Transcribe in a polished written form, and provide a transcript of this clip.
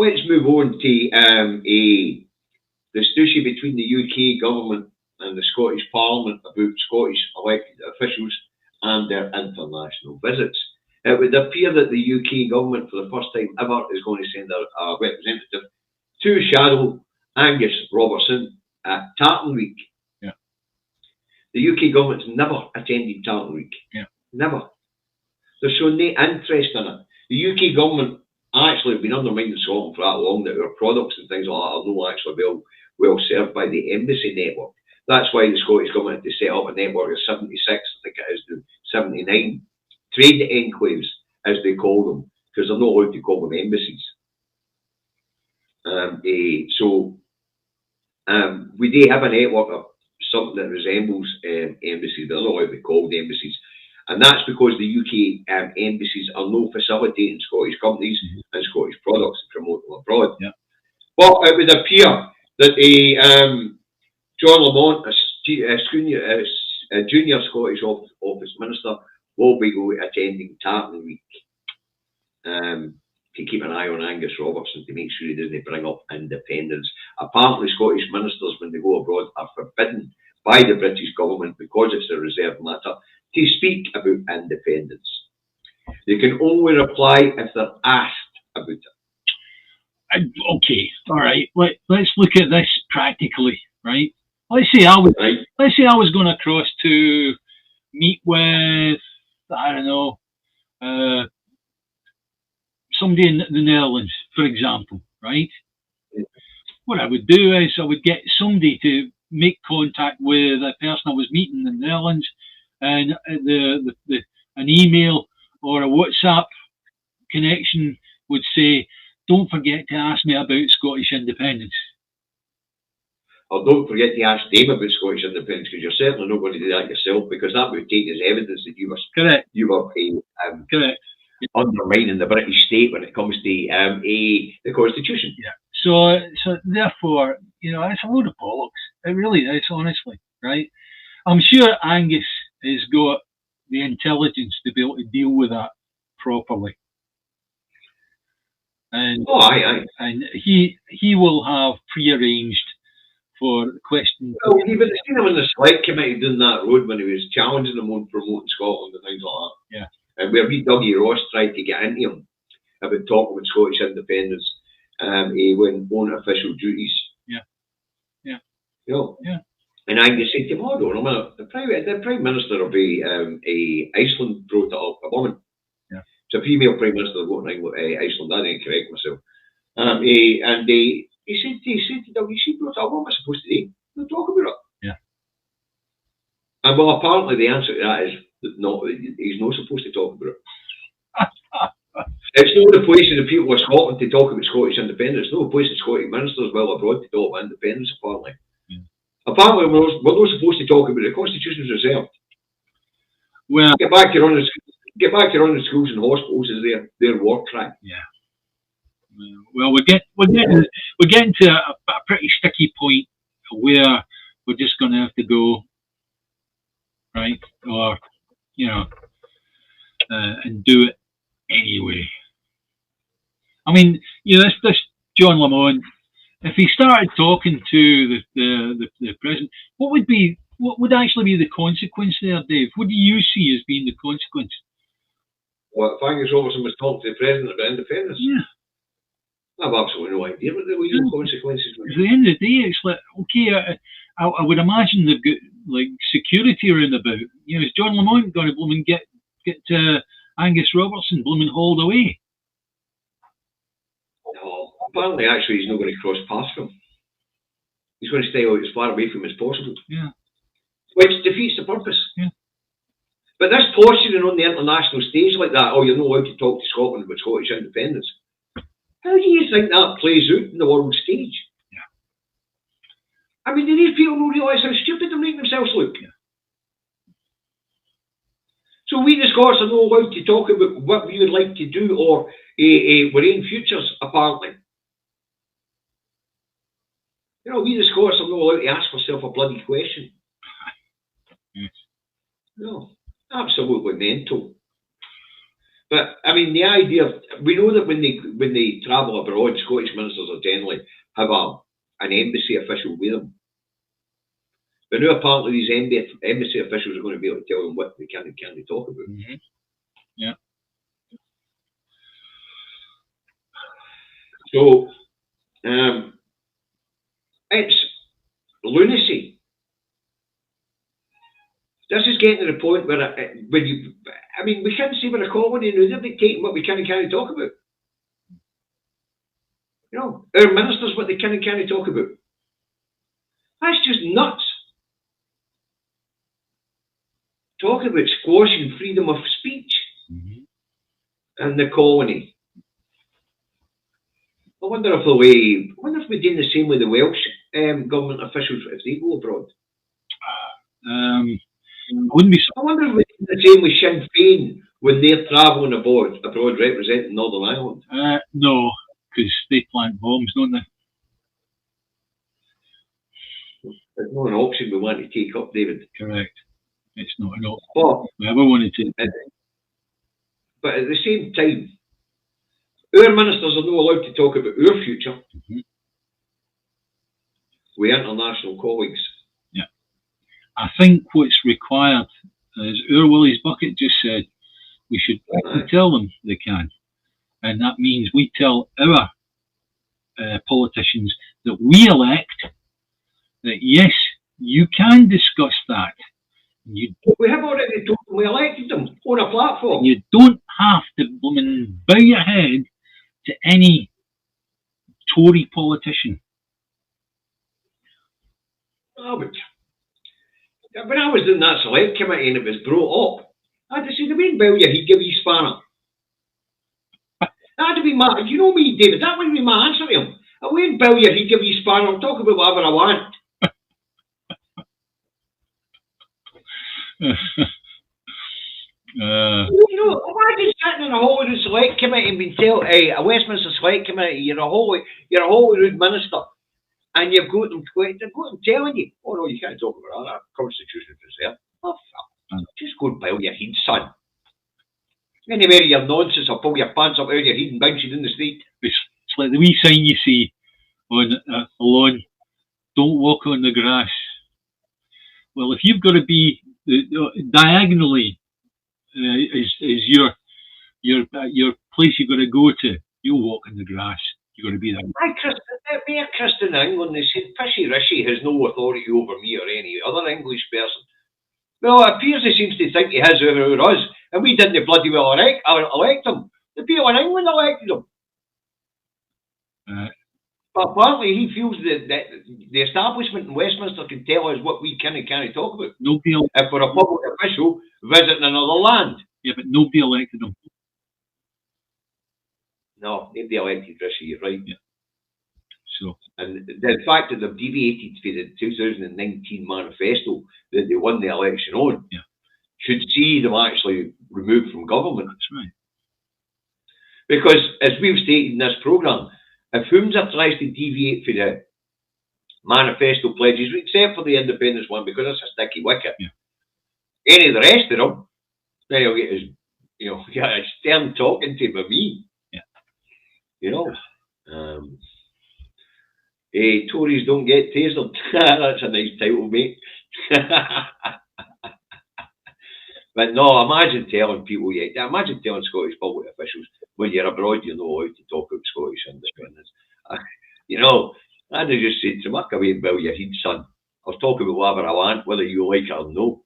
let's move on to the discussion between the UK government and the Scottish Parliament about Scottish elected officials and their international visits. It would appear that the UK government, for the first time ever, is going to send a representative to shadow Angus Robertson at Tartan Week. Yeah. The UK government's never attended Tartan Week. Yeah. Never. They're showing no interest in it. The UK government actually have been undermining Scotland for that long that our products and things like that are not actually well served by the embassy network. That's why the Scottish government had to set up a network of 76, I think it is, 79 trade enclaves, as they call them, because they're not allowed to call them embassies. We do have a network of something that resembles embassies, but they're not allowed to be called embassies. And that's because the UK embassies are not facilitating Scottish companies and Scottish products to promote them abroad. Yeah. But it would appear that John Lamont, a junior Scottish office minister, will be attending Tartan Week to keep an eye on Angus Robertson to make sure he doesn't bring up independence. Apparently, Scottish ministers, when they go abroad, are forbidden by the British government, because it's a reserved matter, to speak about independence. They can only reply if they're asked about it. Okay, all right. Let's look at this practically, right? Let's say I was going across to meet with, I don't know, somebody in the Netherlands, for example, right? Yeah. What I would do is I would get somebody to make contact with a person I was meeting in the Netherlands, and an email or a WhatsApp connection would say, "Don't forget to ask me about Scottish independence." Or don't forget to ask them about Scottish independence, because you're certainly not going to do that yourself, because that would take as evidence that you were correct. Correct. Undermining the British state when it comes to the Constitution. Yeah. So therefore, it's a load of bollocks. It really is, honestly, right? I'm sure Angus has got the intelligence to be able to deal with that properly. And and he will have prearranged for questions. Well, you would have seen him in the select committee doing that road when he was challenging them on promoting Scotland and things like that. Yeah. And where Dougie Ross tried to get into him about talking about Scottish independence, he went on official duties. Yeah. Yeah. Yeah. And Angus said to him, "Hold on a minute, the Prime Minister of Iceland brought it up, a woman. Yeah. It's a female Prime Minister voting Iceland, I didn't correct myself. He said to Dougie, she brought it up, what am I supposed to do? We'll talk about it." Yeah. And well, apparently the answer to that is no, he's not supposed to talk about it. It's not the place of the people of Scotland to talk about Scottish independence. It's not the place of Scottish ministers well abroad to talk about independence, apparently. Apparently, we're not supposed to talk about it. The Constitution's reserved. Well, get back to running schools and hospitals as their war cry. Yeah. Well, we're getting to a pretty sticky point where we're just going to have to go, right, or and do it anyway. I mean, this John Lamont, if he started talking to the president, what would actually be the consequence there, Dave? What do you see as being the consequence? Well, if Angus Robertson was talking to the president about independence, yeah, I have absolutely no idea what the consequences would be. At the end of the day, it's like, okay, I would imagine they've got like security around about. Is John Lamont going to blooming get Angus Robertson blooming hauled away? No, apparently, actually, he's not going to cross paths with him. He's going to stay as far away from him as possible. Yeah. Which defeats the purpose. Yeah. But this posturing on the international stage like that, you're not allowed to talk to Scotland about Scottish independence. How do you think that plays out in the world stage? Yeah. I mean, do these people not realise how stupid they're making themselves look? Yeah. So we the Scots are not allowed to talk about what we would like to do or we're in futures, apparently. We the Scots are not allowed to ask ourselves a bloody question. Yes. No, absolutely mental. But I mean, the idea we know that when they travel abroad, Scottish ministers are generally have an embassy official with them. But now apparently these embassy officials are going to be able to tell them what they can and can't talk about. Mm-hmm. Yeah. So it's lunacy. This is getting to the point where we can't say we're a colony now. They're dictating what we can and can't talk about. You know, our ministers what they can and can't talk about. That's just nuts. Talk about squashing freedom of speech in the colony. I wonder if we're doing the same with the Welsh government officials if they go abroad. Wouldn't be. I wonder if we're doing the same with Sinn Féin when they're travelling abroad representing Northern Ireland. No, because they plant bombs, don't they? It's not an option we want to take up, David. Correct. It's not an option But we ever wanted to. But at the same time, our ministers are not allowed to talk about our future with international colleagues. Yeah. I think what's required, as our Willie's Bucket just said, we should tell them they can. And that means we tell our politicians that we elect that, yes, you can discuss that. We have already told them we elected them on a platform. You don't have to bow your head to any Tory politician. Oh, but when I was in that select committee and it was brought up, I had to say, the way bow your he'd give you spanner. That would be my, you know me, David, that wouldn't be my answer to him. I wouldn't bow your he'd give you spanner, I'll talk about whatever I want. You know, imagine sitting in a Holyrood Select Committee and being told, a Westminster Select Committee, you're a Holyrood minister, and you've got them telling you, oh no, you can't talk about that. Constitution is there. Oh fuck. Just go and bow your head, son. Anywhere your nonsense, I'll pull your pants up out of your head and bounce you in the street. It's like the wee sign you see on a lawn, don't walk on the grass. Well, if you've got to be diagonally is your place you've got to go to, you'll walk in the grass. You've got to be there. Mayor Christian in England, they said Fishy Rishi has no authority over me or any other English person. Well, it appears he seems to think he has over us, and we didn't bloody well elect him. The people in England elected him. But apparently he feels that the establishment in Westminster can tell us what we can and can't talk about. If we're a public official visiting another land. Yeah, but nobody elected him. No, nobody elected Rishi, you're right. Yeah. So, and the fact that they've deviated for the 2019 manifesto that they won the election on should see them actually removed from government. That's right. Because, as we've stated in this programme, if Whomser tries to deviate for the manifesto pledges, except for the independence one, because it's a sticky wicket, any of the rest of them, then he'll get his, a stern talking to by me. Yeah. You know. Hey, Tories don't get tasered. That's a nice title, mate. But no, imagine telling people, imagine telling Scottish public officials, when you're abroad, you're not allowed to talk about Scottish independence. I'd have just said to them, "Muck away and bow your head, son. I'll talk about whatever I want, whether you like it or no."